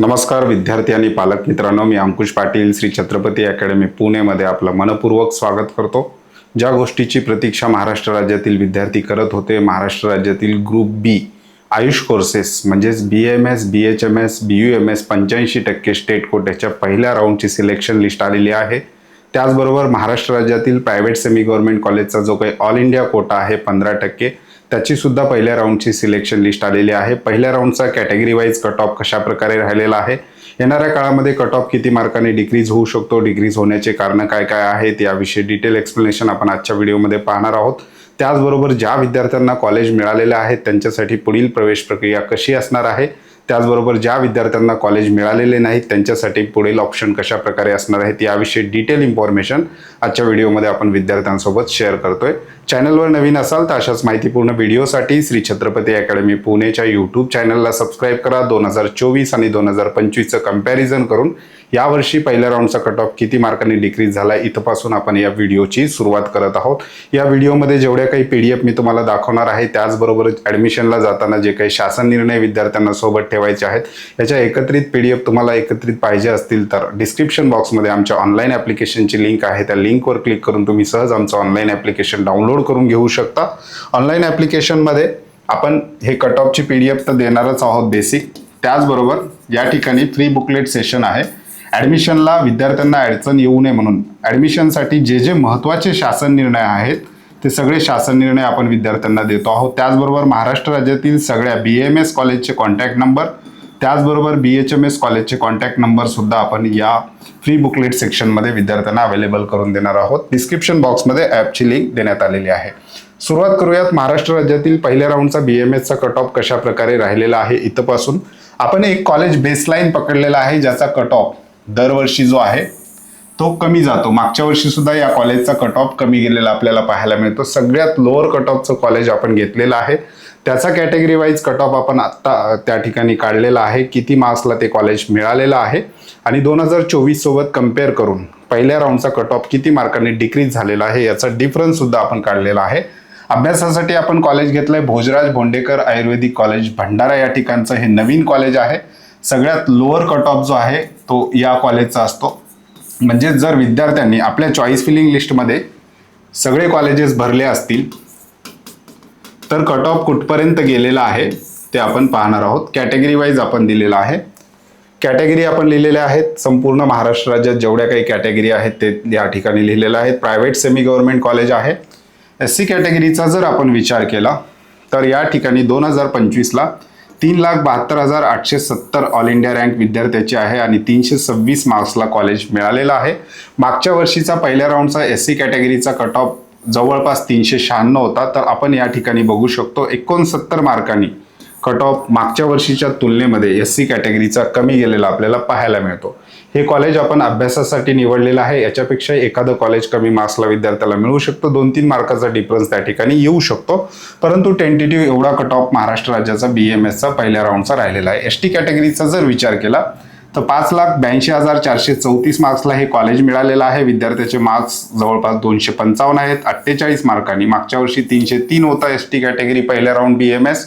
नमस्कार विद्यार्थी आणि पालक मित्रांनो, मी अंकुश पाटील श्री छत्रपती अकॅडमी पुणेमध्ये आपलं मनपूर्वक स्वागत करतो। ज्या गोष्टीची प्रतीक्षा महाराष्ट्र राज्यातील विद्यार्थी करत होते, महाराष्ट्र राज्यातील ग्रुप बी आयुष कोर्सेस म्हणजेच BAMS BHMS BUMS 85% स्टेट कोट्याच्या पहिल्या राऊंडची सिलेक्शन लिस्ट आलेली आहे। त्याचबरोबर महाराष्ट्र राज्यातील प्रायव्हेट सेमी गव्हर्नमेंट कॉलेजचा जो काही ऑल इंडिया कोटा आहे 15%, त्याची सुद्धा पहिल्या राऊंडची सिलेक्शन लिस्ट आलेली आहे। पहिल्या राऊंडचा कॅटेगरी वाईज कट ऑफ कशा प्रकारे राहिलेला आहे, येणाऱ्या काळामध्ये कट ऑफ किती मार्कांनी डिक्रीज होऊ शकतो, डिक्रीज होण्याचे कारण काय काय आहेत याविषयी डिटेल एक्सप्लेनेशन आपण आजच्या व्हिडिओमध्ये पाहणार आहोत। त्याचबरोबर ज्या विद्यार्थ्यांना कॉलेज मिळालेले आहेत त्यांच्यासाठी पुढील प्रवेश प्रक्रिया कशी असणार आहे, त्याचबरोबर ज्या विद्यार्थ्यांना कॉलेज मिळालेले नाहीत त्यांच्यासाठी पुढील ऑप्शन कशा प्रकारे असणार आहेत याविषयी डिटेल इन्फॉर्मेशन आजच्या व्हिडिओमध्ये आपण विद्यार्थ्यांसोबत शेअर करतोय। चॅनलवर नवीन असाल तर अशाच माहितीपूर्ण व्हिडिओसाठी श्री छत्रपती अकॅडमी पुणेच्या यूट्यूब चॅनलला सबस्क्राईब करा। 2024 आणि 2025चं कंपॅरिझन करून यावर्षी पहिल्या राऊंडचा कट ऑफ किती मार्कांनी डिक्रीज झाला इथपासून आपण या व्हिडिओची सुरुवात करत आहोत। या व्हिडिओमध्ये जेवढ्या काही PDF मी तुम्हाला दाखवणार आहे, त्याचबरोबर ॲडमिशनला जाताना जे काही शासन निर्णय विद्यार्थ्यांना सोबत ठेवायचे आहेत याच्या एकत्रित PDF तुम्हाला एकत्रित पाहिजे असतील तर डिस्क्रिप्शन बॉक्समध्ये आमच्या ऑनलाईन ॲप्लिकेशनची लिंक आहे, त्या लिंकवर क्लिक करून तुम्ही सहज आमचं ऑनलाईन ॲप्लिकेशन डाउनलोड करून घेऊ शकता। ऑनलाईन ॲप्लिकेशनमध्ये आपण हे कट ऑफची PDF तर देणारच आहोत बेसिक, त्याचबरोबर या ठिकाणी फ्री बुकलेट सेशन आहे। ॲडमिशनला विद्यार्थ्यांना अडचण येऊ नये म्हणून ॲडमिशनसाठी जे जे महत्त्वाचे शासन निर्णय आहेत ते सगळे शासन निर्णय आपण विद्यार्थ्यांना देतो आहोत। त्याचबरोबर महाराष्ट्र राज्यातील सगळ्या BAMS कॉलेजचे कॉन्टॅक्ट नंबर, त्याचबरोबर BHMS कॉलेजचे कॉन्टॅक्ट नंबर सुद्धा आपण या फ्री बुकलेट सेक्शनमध्ये विद्यार्थ्यांना अवेलेबल करून देणार आहोत। डिस्क्रिप्शन बॉक्समध्ये ॲपची लिंक देण्यात आलेली आहे। सुरुवात करूयात महाराष्ट्र राज्यातील पहिल्या राऊंडचा BAMSचा कट ऑफ कशा प्रकारे राहिलेला आहे इथपासून। आपण एक कॉलेज बेसलाईन पकडलेला आहे ज्याचा कट ऑफ दरवर्षी जो आहे तो कमी जातो। मागच्या वर्षी सुद्धा या कॉलेजचा कट ऑफ कमी गेलेला आपल्याला पाहायला मिळतो। सगळ्यात लोअर कट ऑफचं कॉलेज आपण घेतलेलं आहे, त्याचा कॅटेगरी वाईज कट ऑफ आपण आत्ता त्या ठिकाणी काढलेला आहे, किती मार्क्सला ते कॉलेज मिळालेलं आहे आणि 2024 सोबत कम्पेअर करून पहिल्या राऊंडचा कट ऑफ किती मार्कांनी डिक्रीज झालेला आहे याचा डिफरन्स सुद्धा आपण काढलेला आहे। अभ्यासासाठी आपण कॉलेज घेतलंय भोजराज भोंडेकर आयुर्वेदिक कॉलेज भंडारा, या ठिकाणचं हे नवीन कॉलेज आहे। सगळ्यात लोअर कट ऑफ जो आहे तो या कॉलेजचा असतो। म्हणजे जर विद्यार्थ्यांनी आपल्या चॉईस फिलिंग लिस्टमध्ये सगळे कॉलेजेस भरले असतील तर कट ऑफ कुठपर्यंत गेलेला आहे ते आपण पाहणार आहोत। कॅटेगरी वाईज आपण दिलेला आहे, कॅटेगरी आपण लिहिलेल्या आहेत। संपूर्ण महाराष्ट्र राज्यात जेवढ्या काही कॅटेगरी आहेत ते या ठिकाणी लिहिलेल्या आहेत। प्रायव्हेट सेमी गव्हर्नमेंट कॉलेज आहे। SC कॅटेगरीचा जर आपण विचार केला तर या ठिकाणी 2025ला 3,72,870 ऑल इंडिया रँक विद्यार्थ्याची आहे आणि 326 मार्क्सला कॉलेज मिळालेला आहे। मागच्या वर्षीचा पहिल्या राऊंडचा SC कॅटेगरीचा कट ऑफ जवळपास 396 होता, तर आपण या ठिकाणी बघू शकतो 69 मार्कांनी कट ऑफ मागच्या वर्षीच्या तुलनेमध्ये SC कॅटेगरीचा कमी गेलेला आपल्याला पाहायला मिळतो। हे कॉलेज आपण अभ्यासासाठी निवडलेलं आहे, याच्यापेक्षा एखादं कॉलेज कमी मार्क्सला विद्यार्थ्याला मिळू शकतो, 2-3 मार्काचा डिफरन्स त्या ठिकाणी येऊ शकतो, परंतु टेंटेटिव्ह एवढा कट ऑफ महाराष्ट्र राज्याचा BAMSचा पहिल्या राऊंडचा राहिलेला आहे। ST कॅटेगरीचा जर विचार केला तर 5,82,434 मार्क्सला हे कॉलेज मिळालेलं आहे। विद्यार्थ्याचे मार्क्स जवळपास 255 आहेत, 48 मार्कांनी। मागच्या वर्षी 303 होता ST कॅटेगरी पहिल्या राऊंड BAMS,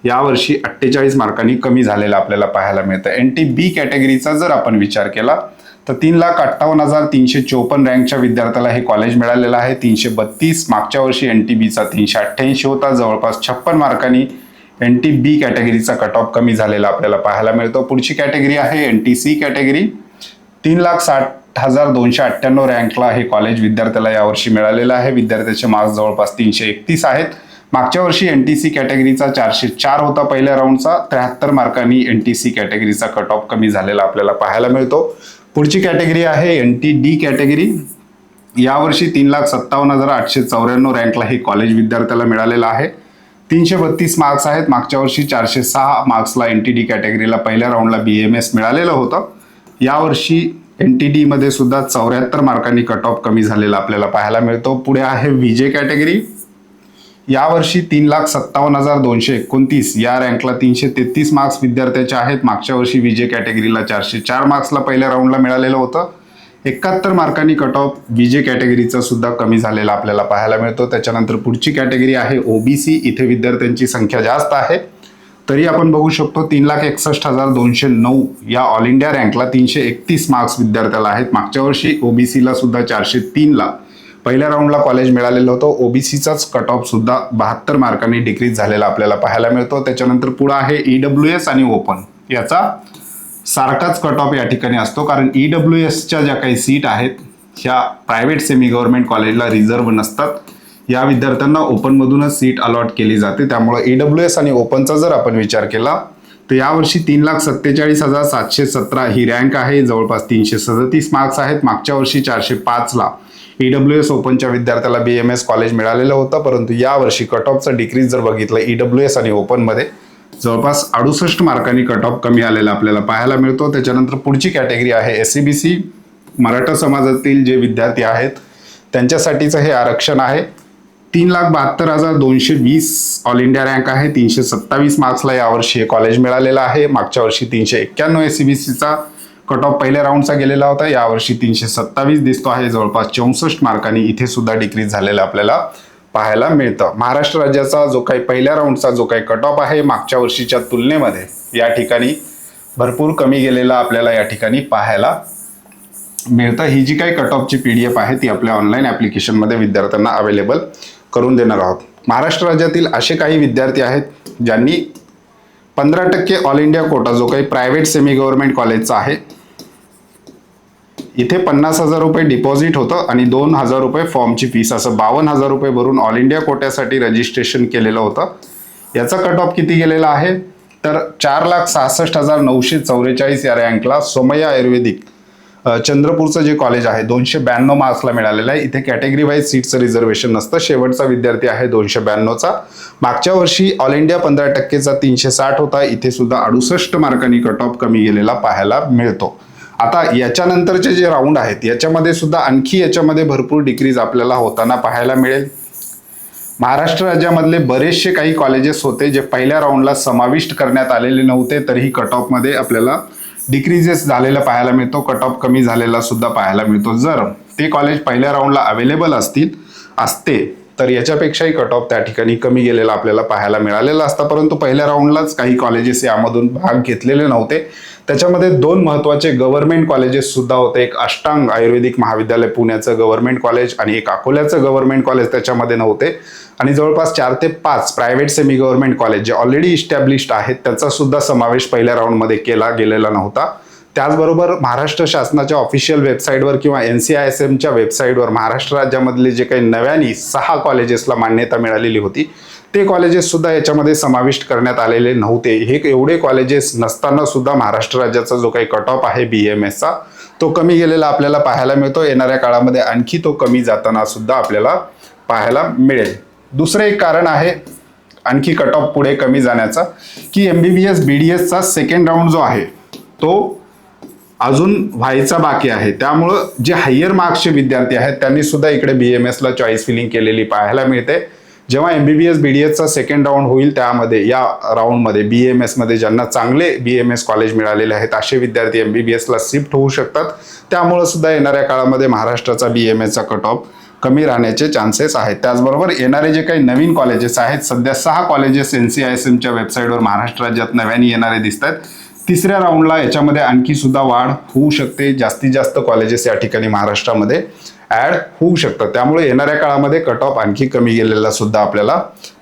यावर्षी 48 मार्कांनी कमी झालेला आपल्याला पाहायला मिळतं। NTB कॅटेगरीचा जर आपण विचार केला तर 3,58,354 रँकच्या विद्यार्थ्याला हे कॉलेज मिळालेलं आहे, 332। मागच्या वर्षी NTBचा 388 होता, जवळपास 56 मार्कांनी NTB कॅटेगरीचा कट ऑफ कमी झालेला आपल्याला पाहायला मिळतो। पुढची कॅटेगरी आहे NTC कॅटेगरी, 3,60,298 रँकला हे कॉलेज विद्यार्थ्याला यावर्षी मिळालेलं आहे। विद्यार्थ्याचे मार्क्स जवळपास 331 आहेत। मागच्या वर्षी NTC कॅटेगरीचा 404 होता पहिल्या राऊंडचा, 73 मार्कांनी NTC कॅटेगरीचा कट ऑफ कमी झालेला आपल्याला पाहायला मिळतो। पुढची कॅटेगरी आहे NTD कॅटेगरी, यावर्षी 3,57,894 रँकला हे कॉलेज विद्यार्थ्याला मिळालेलं आहे, 332 मार्क्स आहेत। मागच्या वर्षी 406 मार्क्सला NTD कॅटेगरीला पहिल्या राऊंडला BAMS मिळालेलं होतं, यावर्षी NTD मध्ये सुद्धा 74 मार्कांनी कट ऑफ कमी झालेला आपल्याला पाहायला मिळतो। पुढे आहे VJ कॅटेगरी, यावर्षी 3,57,229 या रँकला 333 मार्क्स विद्यार्थ्याचे आहेत। मागच्या वर्षी VJ कॅटेगरीला 404 मार्क्सला पहिल्या राऊंडला मिळालेलं होतं, 71 मार्कांनी कट ऑफ VJ कॅटेगरीचा सुद्धा कमी झालेला आपल्याला पाहायला मिळतो। त्याच्यानंतर पुढची कॅटेगरी आहे OBC, इथे विद्यार्थ्यांची संख्या जास्त आहे। तरी आपण बघू शकतो 3,61,209 या ऑल इंडिया रँकला 331 मार्क्स विद्यार्थ्याला आहेत. मागच्या वर्षी ओबीसीला सुद्धा 403ला पहिल्या राऊंडला कॉलेज मिळालेलं होतं. ओबीसीचाच कट ऑफ सुद्धा 72 मार्कांनी डिक्रीज झालेला आपल्याला पाहायला मिळतो. त्याच्यानंतर पुढे आहे ईडब्ल्यूएस आणि ओपन, याचा सारखाच कट ऑफ या ठिकाणी असतो, कारण ईडब्ल्यूएसच्या ज्या काही सीट आहेत ह्या प्रायव्हेट सेमी गव्हर्नमेंट कॉलेजला रिझर्व्ह नसतात. या विद्यार्थ्यांना ओपनमधूनच सीट अलॉट केली जाते. त्यामुळे ईडब्ल्यूएस आणि ओपनचा जर आपण विचार केला तर यावर्षी 3,47,717 ही रँक आहे, जवळपास 337 मार्क्स आहेत. मागच्या वर्षी 405ला ईडब्ल्यूएस ओपनच्या विद्यार्थ्याला बीएमएस कॉलेज मिळालेलं होतं, परंतु यावर्षी कट ऑफचं डिक्रीज जर बघितलं ईडब्ल्यूएस आणि ओपनमध्ये जवळपास 68 मार्कांनी कट ऑफ कमी आलेला आपल्याला पाहायला मिळतो. त्याच्यानंतर पुढची कॅटेगरी आहे एससीबीसी. मराठा समाजातील जे विद्यार्थी आहेत त्यांच्यासाठीचं हे आरक्षण आहे. 3,72,220 ऑल इंडिया रँक आहे. 327 मार्क्सला यावर्षी हे कॉलेज मिळालेलं आहे. मागच्या वर्षी 391 एससीबीसीचा कट ऑफ पहिल्या राऊंडचा गेलेला होता. यावर्षी 327 दिसतो आहे, जवळपास 64 मार्कांनी इथे सुद्धा डिक्रीज झालेला आपल्याला पाहायला मिळतं. महाराष्ट्र राज्याचा जो काही पहिल्या राऊंडचा जो काही कट ऑफ आहे मागच्या वर्षीच्या तुलनेमध्ये या ठिकाणी भरपूर कमी गेलेला आपल्याला या ठिकाणी पाहायला मिळतं. ही जी काही कट ऑफची PDF आहे ती आपल्या ऑनलाईन ॲप्लिकेशनमध्ये विद्यार्थ्यांना अवेलेबल करून देणार आहोत. महाराष्ट्र राज्यातील असे काही विद्यार्थी आहेत ज्यांनी 15% ऑल इंडिया कोटा जो काही प्रायव्हेट सेमी गव्हर्नमेंट कॉलेजचा आहे, इथे 50,000 रुपये डिपॉझिट होतं आणि 2,000 रुपये फॉर्मची फीस, असं 52,000 रुपये भरून ऑल इंडिया कोट्यासाठी रजिस्ट्रेशन केलेलं होतं. याचा कट ऑफ किती गेलेला आहे तर 4,66,944 या रँकला सोमय्या आयुर्वेदिक चंद्रपूरचं जे कॉलेज आहे 292 मार्क्सला मिळालेलं आहे. इथे कॅटेगरी वाईज सीटचं रिझर्वेशन नसतं. शेवटचा विद्यार्थी आहे 292चा. मागच्या वर्षी ऑल इंडिया 15%चा 360 होता. इथे सुद्धा 68 मार्कांनी कट ऑफ कमी गेलेला पाहायला मिळतो. आता याच्यानंतरचे जे राऊंड आहेत याच्यामध्ये सुद्धा आणखी याच्यामध्ये भरपूर डिक्रीज आपल्याला होताना पाहायला मिळेल. महाराष्ट्र राज्यामधले बरेचसे काही कॉलेजेस होते जे पहिल्या राऊंडला समाविष्ट करण्यात आलेले नव्हते, तरीही कट ऑफमध्ये आपल्याला डिक्रीजेस झालेला पाहायला मिळतो. कट ऑफ कमी झालेला सुद्धा पाहायला मिळतो. जर ते कॉलेज पहिल्या राऊंडला अवेलेबल असते तर याच्यापेक्षाही कट ऑफ त्या ठिकाणी कमी गेलेला आपल्याला पाहायला मिळालेला असता, परंतु पहिल्या राऊंडलाच काही कॉलेजेस यामधून भाग घेतलेले नव्हते. त्याच्यामध्ये 2 महत्त्वाचे गव्हर्नमेंट कॉलेजेस सुद्धा होते. एक अष्टांग आयुर्वेदिक महाविद्यालय पुण्याचं गव्हर्नमेंट कॉलेज आणि एक अकोल्याचं गव्हर्नमेंट कॉलेज त्याच्यामध्ये नव्हते. आणि जवळपास 4 ते 5 प्रायव्हेट सेमी गव्हर्नमेंट कॉलेज जे ऑलरेडी इस्टॅब्लिश्ड आहेत त्याचा सुद्धा समावेश पहिल्या राऊंडमध्ये केला गेलेला नव्हता. त्याचबरोबर महाराष्ट्र शासनाच्या ऑफिशियल वेबसाईटवर किंवा NCISMच्या वेबसाईटवर महाराष्ट्र राज्यामधले जे काही नव्याने 6 कॉलेजेसला मान्यता मिळालेली होती ते कॉलेजेस सुद्धा याच्यामध्ये समाविष्ट करण्यात आलेले नव्हते. हे एवढे कॉलेजेस नसताना सुद्धा महाराष्ट्र राज्याचा जो काही कट ऑफ आहे BAMSचा तो कमी गेलेला आपल्याला पाहायला मिळतो. येणाऱ्या काळामध्ये आणखी तो कमी जाताना सुद्धा आपल्याला पाहायला मिळेल. दुसरं एक कारण आहे आणखी कट ऑफ पुढे कमी जाण्याचा की MBBS BDSचा सेकंड राऊंड जो आहे तो अजून व्हायचा बाकी आहे. त्यामुळं जे हायर मार्क्सचे विद्यार्थी आहेत त्यांनी सुद्धा इकडे BMSला चॉईस फिलिंग केलेली पाहायला मिळते. जेव्हा MBBS BDSचा सेकंड राऊंड होईल त्यामध्ये या राऊंडमध्ये BMSमध्ये ज्यांना चांगले BMS कॉलेज मिळालेले आहेत असे विद्यार्थी MBBSला शिफ्ट होऊ शकतात. त्यामुळं सुद्धा येणाऱ्या काळामध्ये महाराष्ट्राचा BMSचा कट ऑफ कमी राहण्याचे चान्सेस आहेत. त्याचबरोबर येणारे जे काही नवीन कॉलेजेस आहेत, सध्या 6 कॉलेजेस NCISMच्या वेबसाईटवर महाराष्ट्र राज्यात नव्याने येणारे दिसत आहेत. तिसऱ्या राऊंडला याच्यामध्ये आणखी सुद्धा वाढ होऊ शकते. जास्तीत जास्त कॉलेजेस या ठिकाणी महाराष्ट्रामध्ये ऍड होऊ शकतात. त्यामुळे येणाऱ्या काळामध्ये कट ऑफ आणखी कमी गेलेला सुद्धा आपल्याला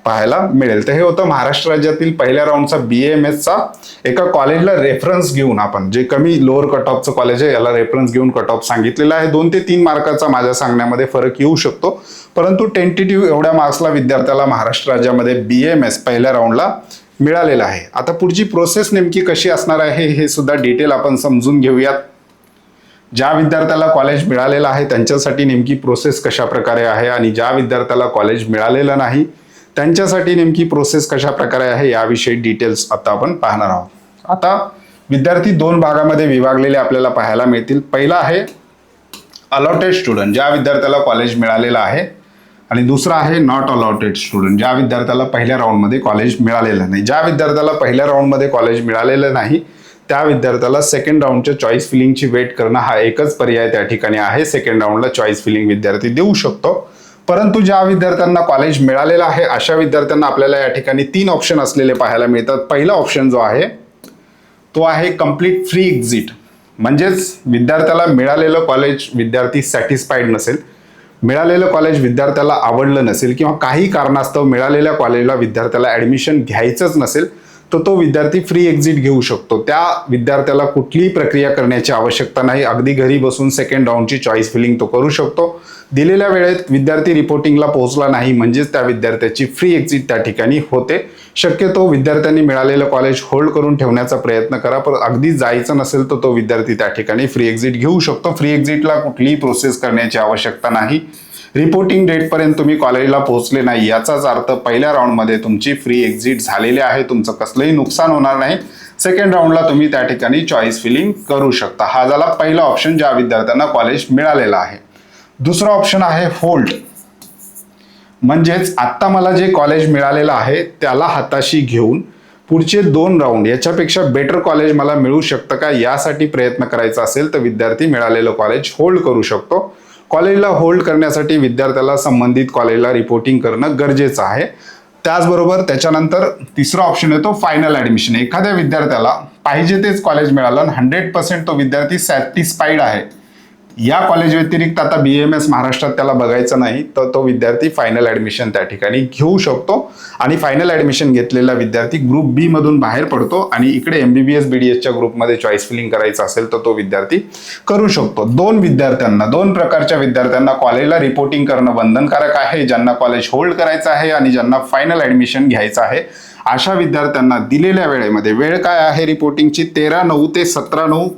पाहायला मिळेल. तर हे होतं महाराष्ट्र राज्यातील पहिल्या राऊंडचा BAMSचा एका कॉलेजला रेफरन्स घेऊन आपण जे कमी लोअर कट ऑफचं कॉलेज आहे याला रेफरन्स घेऊन कट ऑफ सांगितलेला आहे. 2 ते 3 मार्काचा माझ्या सांगण्यामध्ये फरक येऊ शकतो, परंतु टेंटेटिव्ह एवढ्या मार्क्सला विद्यार्थ्याला महाराष्ट्र राज्यामध्ये BAMS पहिल्या राऊंडला मिळालेला आहे. आता पुढची प्रोसेस नेमकी कशी असणार आहे हे सुद्धा डिटेल आपण समजून घेऊयात. ज्या विद्यार्थ्याला कॉलेज मिळालेलं आहे त्यांच्यासाठी नेमकी प्रोसेस कशा प्रकारे आहे आणि ज्या विद्यार्थ्याला कॉलेज मिळालेलं नाही त्यांच्यासाठी नेमकी प्रोसेस कशा प्रकारे आहे याविषयी डिटेल्स आता आपण पाहणार आहोत. आता विद्यार्थी 2 भागामध्ये विभागलेले आपल्याला पाहायला मिळतील. पहिला आहे अलॉटेड स्टुडंट, ज्या विद्यार्थ्याला कॉलेज मिळालेलं आहे, आणि दुसरा आहे नॉट अलॉटेड स्टुडंट, ज्या विद्यार्थ्याला पहिल्या राऊंडमध्ये कॉलेज मिळालेलं नाही. ज्या विद्यार्थ्याला पहिल्या राऊंडमध्ये कॉलेज मिळालेलं नाही त्या विद्यार्थ्याला सेकंड राऊंडच्या चॉईस फिलिंगची वेट करणं हा एकच पर्याय त्या ठिकाणी आहे. सेकंड राऊंडला चॉईस फिलिंग विद्यार्थी देऊ शकतो. परंतु ज्या विद्यार्थ्यांना कॉलेज मिळालेलं आहे अशा विद्यार्थ्यांना आपल्याला या ठिकाणी 3 ऑप्शन असलेले पाहायला मिळतात. पहिला ऑप्शन जो आहे तो आहे कंप्लीट फ्री एक्झिट. म्हणजेच विद्यार्थ्याला मिळालेलं कॉलेज विद्यार्थी सॅटिस्फाईड नसेल, मिळालेलं कॉलेज विद्यार्थ्याला आवडलं नसेल किंवा काही कारणास्तव मिळालेल्या कॉलेजला विद्यार्थ्याला ॲडमिशन घ्यायचंच नसेल तर तो विद्यार्थी फ्री एक्झिट घेऊ शकतो. त्या विद्यार्थ्याला कुठलीही प्रक्रिया करण्याची आवश्यकता नाही. अगदी घरी बसून सेकंड राऊंडची चॉईस फिलिंग तो करू शकतो. दिलेल्या वेळेत विद्यार्थी रिपोर्टिंगला पोहोचला नाही म्हणजेच त्या विद्यार्थ्याची फ्री एक्झिट त्या ठिकाणी होते. शक्यतो विद्यार्थ्यांनी मिळालेलं कॉलेज होल्ड करून ठेवण्याचा प्रयत्न करा, पण अगदी जायचं नसेल तर तो विद्यार्थी त्या ठिकाणी फ्री एक्झिट घेऊ शकतो. फ्री एक्झिटला कुठलीही प्रोसेस करण्याची आवश्यकता नाही. रिपोर्टिंग डेटपर्यंत तुम्ही कॉलेजला पोहोचले नाही याचाच अर्थ पहिल्या राऊंडमध्ये तुमची फ्री एक्झिट झालेली आहे, तुमचं कसलंही नुकसान होणार नाही. सेकंड राऊंडला तुम्ही त्या ठिकाणी चॉईस फिलिंग करू शकता. हा झाला पहिला ऑप्शन ज्या विद्यार्थ्यांना कॉलेज मिळालेलं आहे. दुसरा ऑप्शन आहे होल्ड. म्हणजेच आत्ता मला जे कॉलेज मिळालेलं आहे त्याला हाताशी घेऊन पुढचे 2 राऊंड याच्यापेक्षा बेटर कॉलेज मला मिळू शकतं का यासाठी प्रयत्न करायचा असेल तर विद्यार्थी मिळालेलं कॉलेज होल्ड करू शकतो. कॉलेजला होल्ड करण्यासाठी विद्यार्थ्याला संबंधित कॉलेजला रिपोर्टिंग करणं गरजेचं आहे. त्याचबरोबर त्याच्यानंतर तिसरा ऑप्शन येतो फायनल ॲडमिशन. एखाद्या विद्यार्थ्याला पाहिजे तेच कॉलेज मिळालं, 100% तो विद्यार्थी सॅटिस्फाईड आहे, या कॉलेज व्यतिरिक्त आता BAMS महाराष्ट्रात त्याला बघायचं नाही, तर तो विद्यार्थी फायनल ॲडमिशन त्या ठिकाणी घेऊ शकतो. आणि फायनल ॲडमिशन घेतलेला विद्यार्थी ग्रुप बी मधून बाहेर पडतो आणि इकडे MBBS BDSच्या ग्रुपमध्ये चॉईस फिलिंग करायचं असेल तर तो विद्यार्थी करू शकतो. 2 प्रकारच्या विद्यार्थ्यांना कॉलेजला रिपोर्टिंग करणं बंधनकारक आहे. ज्यांना कॉलेज होल्ड करायचं आहे आणि ज्यांना फायनल ॲडमिशन घ्यायचं आहे अशा विद्यार्थ्यांना दिलेल्या वेळेमध्ये, वेळ काय आहे रिपोर्टिंगची 13/9 ते 17/9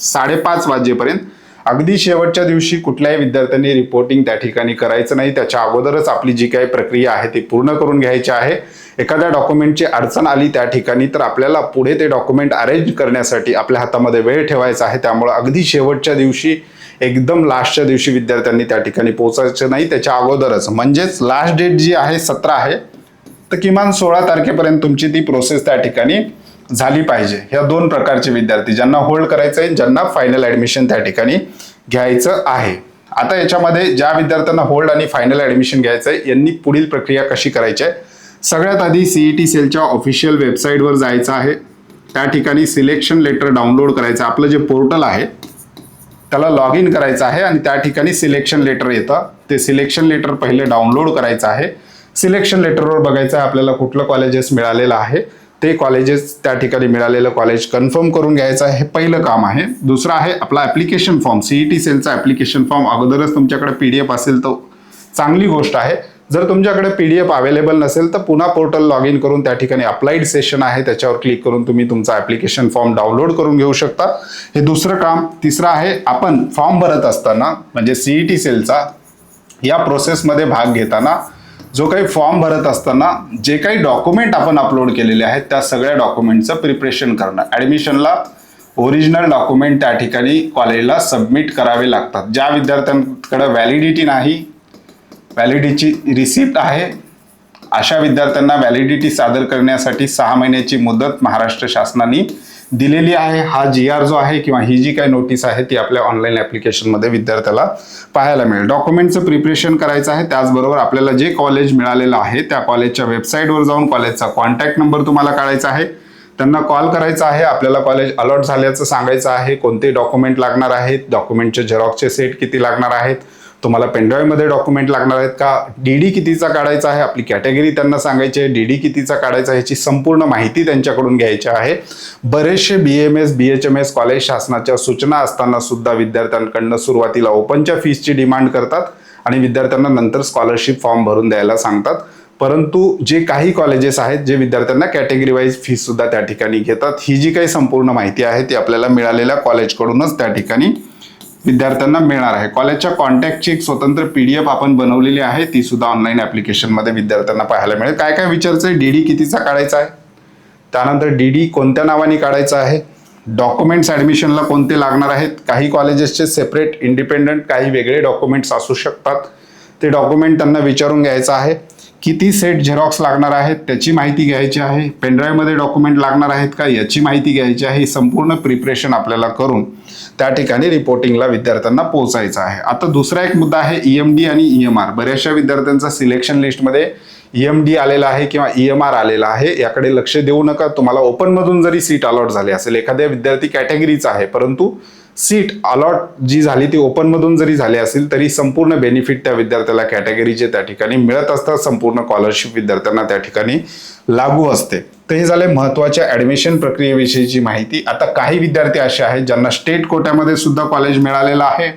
5:30 वाजेपर्यंत. अगदी शेवटच्या दिवशी कुठल्याही विद्यार्थ्यांनी रिपोर्टिंग त्या ठिकाणी करायचं नाही. त्याच्या अगोदरच आपली जी काही प्रक्रिया आहे ती पूर्ण करून घ्यायची आहे. एखाद्या डॉक्युमेंटची अडचण आली त्या ठिकाणी तर आपल्याला पुढे ते डॉक्युमेंट अरेंज करण्यासाठी आपल्या हातामध्ये वेळ ठेवायचा आहे. त्यामुळे अगदी शेवटच्या दिवशी, एकदम लास्टच्या दिवशी विद्यार्थ्यांनी त्या ठिकाणी पोहोचायचं नाही. त्याच्या अगोदरच, म्हणजेच लास्ट डेट जी आहे 17 आहे तर किमान 16 तारखेपर्यंत तुमची ती प्रोसेस त्या ठिकाणी झाली पाहिजे. ह्या 2 प्रकारचे विद्यार्थी, ज्यांना होल्ड करायचं आहे, ज्यांना फायनल ॲडमिशन त्या ठिकाणी घ्यायचं आहे. आता याच्यामध्ये ज्या विद्यार्थ्यांना होल्ड आणि फायनल ॲडमिशन घ्यायचं आहे यांनी पुढील प्रक्रिया कशी करायची आहे. सगळ्यात आधी CET सेलच्या ऑफिशियल वेबसाईटवर जायचं आहे. त्या ठिकाणी सिलेक्शन लेटर डाउनलोड करायचं. आपलं जे पोर्टल आहे त्याला लॉग इन करायचं आहे आणि त्या ठिकाणी सिलेक्शन लेटर येतं. ते सिलेक्शन लेटर पहिले डाउनलोड करायचं आहे. सिलेक्शन लेटरवर बघायचं आहे आपल्याला कुठलं कॉलेजेस मिळालेलं आहे, ते कॉलेजेस त्या ठिकाणी मिळालेलं कॉलेज कन्फर्म करून घ्यायचं आहे. हे पहिलं काम आहे. दुसरं आहे आपला ॲप्लिकेशन फॉर्म. CET सेलचा ॲप्लिकेशन फॉर्म अगोदरच तुमच्याकडे PDF असेल तर चांगली गोष्ट आहे. जर तुमच्याकडे PDF अवेलेबल नसेल तर पुन्हा पोर्टल लॉग इन करून त्या ठिकाणी अप्लाइड सेशन आहे त्याच्यावर क्लिक करून तुम्ही तुमचा ॲप्लिकेशन फॉर्म डाउनलोड करून घेऊ शकता. हे दुसरं काम. तिसरं आहे आपण फॉर्म भरत असताना, म्हणजे CET सेलचा या प्रोसेसमध्ये भाग घेताना जो काही फॉर्म भरत असताना जे काही डॉक्युमेंट आपण अपलोड केलेले आहेत त्या सगळ्या डॉक्युमेंटचं प्रिपरेशन करणं. ॲडमिशनला ओरिजिनल डॉक्युमेंट त्या ठिकाणी कॉलेजला सबमिट करावे लागतात. ज्या विद्यार्थ्यांकडे व्हॅलिडिटी नाही, व्हॅलिडिटीची रिसिप्ट आहे, अशा विद्यार्थ्यांना व्हॅलिडिटी सादर करण्यासाठी 6 महिन्याची मुदत महाराष्ट्र शासनाने दिलेली आहे. हा GR जो आहे किंवा ही जी काही नोटीस आहे ती आपल्या ऑनलाईन ॲप्लिकेशनमध्ये विद्यार्थ्याला पाहायला मिळेल. डॉक्युमेंटचं प्रिपरेशन करायचं आहे. त्याचबरोबर आपल्याला जे कॉलेज मिळालेलं आहे त्या कॉलेजच्या वेबसाईटवर जाऊन कॉलेजचा कॉन्टॅक्ट नंबर तुम्हाला काढायचा आहे. त्यांना कॉल करायचा आहे. आपल्याला कॉलेज अलॉट झाल्याचं सांगायचं आहे. कोणते डॉक्युमेंट लागणार आहेत, डॉक्युमेंटचे झेरॉक्सचे सेट किती लागणार आहेत, तुम्हाला पेनड्राईव्हमध्ये डॉक्युमेंट लागणार आहेत का, DD कितीचा काढायचा आहे, आपली कॅटेगरी त्यांना सांगायची आहे, DD कितीचा काढायचा आहे, याची संपूर्ण माहिती त्यांच्याकडून घ्यायची आहे. बरेचसे BAMS BHMS कॉलेज शासनाच्या सूचना असताना सुद्धा विद्यार्थ्यांकडनं सुरुवातीला ओपनच्या फीसची डिमांड करतात आणि विद्यार्थ्यांना नंतर स्कॉलरशिप फॉर्म भरून द्यायला सांगतात. परंतु जे काही कॉलेजेस आहेत जे विद्यार्थ्यांना कॅटेगरी वाईज फीस सुद्धा त्या ठिकाणी घेतात, ही जी काही संपूर्ण माहिती आहे ती आपल्याला मिळालेल्या कॉलेजकडूनच त्या ठिकाणी विद्यार्थ्यांना मिळणार आहे. कॉलेजच्या कॉन्टॅक्टची एक स्वतंत्र PDF आपण बनवलेली आहे, ती सुद्धा ऑनलाईन ॲप्लिकेशनमध्ये विद्यार्थ्यांना पाहायला मिळेल. काय काय विचारायचं आहे, DD कितीचा काढायचा आहे, त्यानंतर DD कोणत्या नावाने काढायचा आहे, डॉक्युमेंट्स ॲडमिशनला कोणते लागणार आहेत. काही कॉलेजेसचे सेपरेट इंडिपेंडंट काही वेगळे डॉक्युमेंट्स असू शकतात, ते डॉक्युमेंट त्यांना विचारून घ्यायचं आहे. किती सेट झेरॉक्स लागणार आहेत त्याची माहिती घ्यायची आहे, पेनड्राईव्हमध्ये डॉक्युमेंट लागणार आहेत का याची माहिती घ्यायची आहे. ही संपूर्ण प्रिपरेशन आपल्याला करून त्या ठिकाणी रिपोर्टिंगला विद्यार्थ्यांना पोहोचायचं आहे. आता दुसरा एक मुद्दा आहे EMD आणि EMR. बऱ्याचशा विद्यार्थ्यांचा सिलेक्शन लिस्टमध्ये EMD आलेला आहे किंवा EMR आलेला आहे, याकडे लक्ष देऊ नका. तुम्हाला ओपनमधून जरी सीट अलॉट झाली असेल, एखाद्या विद्यार्थी कॅटेगरीचा आहे परंतु सीट अलॉट जी झाली ती ओपनमधून जरी झाली असेल तरी संपूर्ण बेनिफिट त्या विद्यार्थ्याला कॅटेगरीचे त्या ठिकाणी मिळत असतात, संपूर्ण स्कॉलरशिप विद्यार्थ्यांना त्या ठिकाणी लागू असते. तर हे झाले महत्त्वाच्या ऍडमिशन प्रक्रियेविषयीची माहिती. आता काही विद्यार्थी असे आहेत ज्यांना स्टेट कोट्यामध्ये सुद्धा कॉलेज मिळालेलं आहे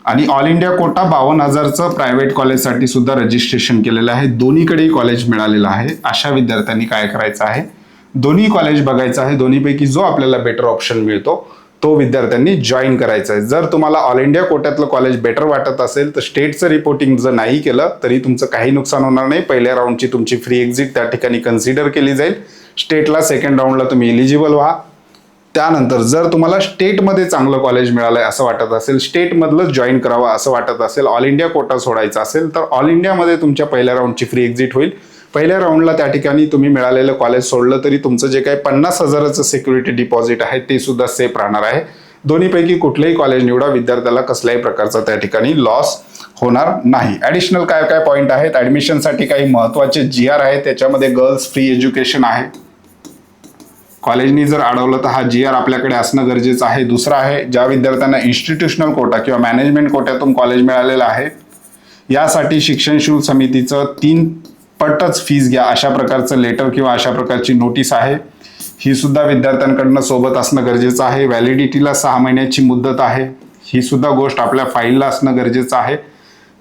आणि ऑल इंडिया कोटा 52,000चं प्रायव्हेट कॉलेजसाठी सुद्धा रजिस्ट्रेशन केलेलं आहे. दोन्हीकडेही कॉलेज मिळालेलं आहे. अशा विद्यार्थ्यांनी काय करायचं आहे, दोन्ही कॉलेज बघायचं आहे. दोन्हीपैकी जो आपल्याला बेटर ऑप्शन मिळतो तो विद्यार्थ्यांनी जॉईन करायचा आहे. जर तुम्हाला ऑल इंडिया कोट्यातलं कॉलेज बेटर वाटत असेल तर स्टेटचं रिपोर्टिंग जर नाही केलं तरी तुमचं काही नुकसान होणार नाही. पहिल्या राऊंडची तुमची फ्री एक्झिट त्या ठिकाणी कन्सिडर केली जाईल. स्टेटला सेकंड राऊंडला तुम्ही एलिजिबल व्हा. त्यानंतर जर तुम्हाला स्टेटमध्ये चांगलं कॉलेज मिळालंय असं वाटत असेल, स्टेटमधलं जॉईन करावं असं वाटत असेल, ऑल इंडिया कोटा सोडायचा असेल तर ऑल इंडियामध्ये तुमच्या पहिल्या राऊंडची फ्री एक्झिट होईल. पहिल्या राऊंडला त्या ठिकाणी तुम्ही मिळालेलं कॉलेज सोडलं तरी तुमचं जे काही 50,000चं सिक्युरिटी डिपॉझिट आहे ते सुद्धा सेफ राहणार आहे. दोन्हीपैकी कुठलेही कॉलेज निवडा, विद्यार्थ्याला कसल्याही प्रकारचा त्या ठिकाणी लॉस होणार नाही. ऍडिशनल काय काय पॉईंट आहेत, ऍडमिशनसाठी काही महत्त्वाचे GR आहेत, त्याच्यामध्ये गर्ल्स फ्री एज्युकेशन आहे. कॉलेजनी जर अडवलं तर हा GR आपल्याकडे असणं गरजेचं आहे. दुसरा आहे, ज्या विद्यार्थ्यांना इन्स्टिट्यूशनल कोटा किंवा मॅनेजमेंट कोट्यातून कॉलेज मिळालेलं आहे यासाठी शिक्षण शुल्क समितीचं 3 पटच फीस घ्या अशा प्रकारचं लेटर किंवा अशा प्रकारची नोटीस आहे. ही सुद्धा विद्यार्थ्यांकडनं सोबत असणं गरजेचं आहे. व्हॅलिडिटीला 6 महिन्याची मुदत आहे. ही सुद्धा गोष्ट आपल्या फाईलला असणं गरजेचं आहे.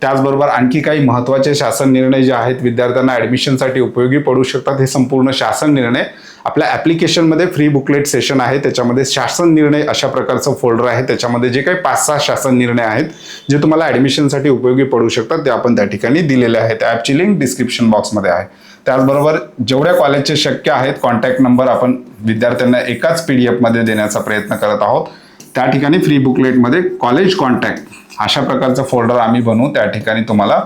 त्याचबरोबर आणखी काही महत्त्वाचे शासन निर्णय जे आहेत विद्यार्थ्यांना ऍडमिशनसाठी उपयोगी पडू शकतात. हे संपूर्ण शासन निर्णय आपल्या ऍप्लिकेशनमध्ये फ्री बुकलेट सेशन आहे, त्याच्यामध्ये शासन निर्णय अशा प्रकारचं फोल्डर आहे. त्याच्यामध्ये जे काही 5-6 शासन निर्णय आहेत जे तुम्हाला ऍडमिशनसाठी उपयोगी पडू शकतात ते आपण त्या ठिकाणी दिलेले आहेत. ॲपची लिंक डिस्क्रिप्शन बॉक्समध्ये आहे. त्याचबरोबर जेवढ्या कॉलेजचे शक्य आहेत कॉन्टॅक्ट नंबर आपण विद्यार्थ्यांना एकाच PDF मध्ये देण्याचा प्रयत्न करत आहोत. त्या ठिकाणी फ्री बुकलेटमध्ये कॉलेज कॉन्टॅक्ट अशा प्रकारचं फोल्डर आम्ही बनवू, त्या ठिकाणी तुम्हाला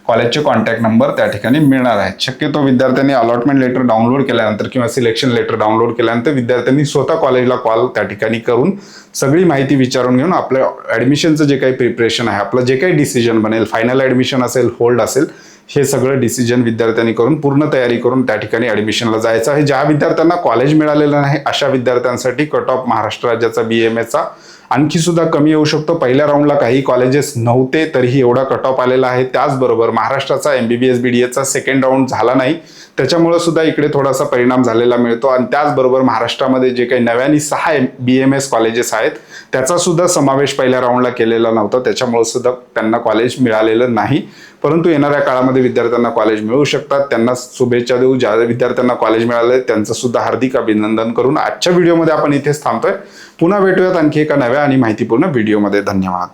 कॉलेजचे कॉन्टॅक्ट नंबर त्या ठिकाणी मिळणार आहेत. शक्यतो विद्यार्थ्यांनी अलॉटमेंट लेटर डाउनलोड केल्यानंतर किंवा सिलेक्शन लेटर डाउनलोड केल्यानंतर विद्यार्थ्यांनी स्वतः कॉलेजला कॉल त्या ठिकाणी करून सगळी माहिती विचारून घेऊन आपल्या ऍडमिशनचं जे काही प्रिपरेशन आहे, आपलं जे काही डिसिजन बनेल, फायनल ऍडमिशन असेल, होल्ड असेल, हे सगळं डिसिजन विद्यार्थ्यांनी करून पूर्ण तयारी करून त्या ठिकाणी ऍडमिशनला जायचं आहे. ज्या विद्यार्थ्यांना कॉलेज मिळालेलं नाही अशा विद्यार्थ्यांसाठी कट ऑफ महाराष्ट्र राज्याचा BAMSचा आणखी सुद्धा कमी येऊ शकतो. पहिल्या राऊंडला काही कॉलेजेस नव्हते तरीही एवढा कट ऑफ आलेला आहे. त्याचबरोबर महाराष्ट्राचा MBBS BDSचा सेकंड राऊंड झाला नाही, त्याच्यामुळे सुद्धा इकडे थोडासा परिणाम झालेला मिळतो. आणि त्याचबरोबर महाराष्ट्रामध्ये जे काही नव्याने 6 BMS कॉलेजेस आहेत त्याचा सुद्धा समावेश पहिल्या राऊंडला केलेला नव्हता, त्याच्यामुळे सुद्धा त्यांना कॉलेज मिळालेलं नाही. परंतु येणाऱ्या काळामध्ये विद्यार्थ्यांना कॉलेज मिळू शकतात. त्यांना शुभेच्छा देऊ. ज्या विद्यार्थ्यांना कॉलेज मिळाले त्यांचं सुद्धा हार्दिक अभिनंदन करून आजच्या व्हिडिओमध्ये आपण इथेच थांबतोय. पुन्हा भेटूयात आणखी एका नव्या आणि माहितीपूर्ण व्हिडिओमध्ये. धन्यवाद.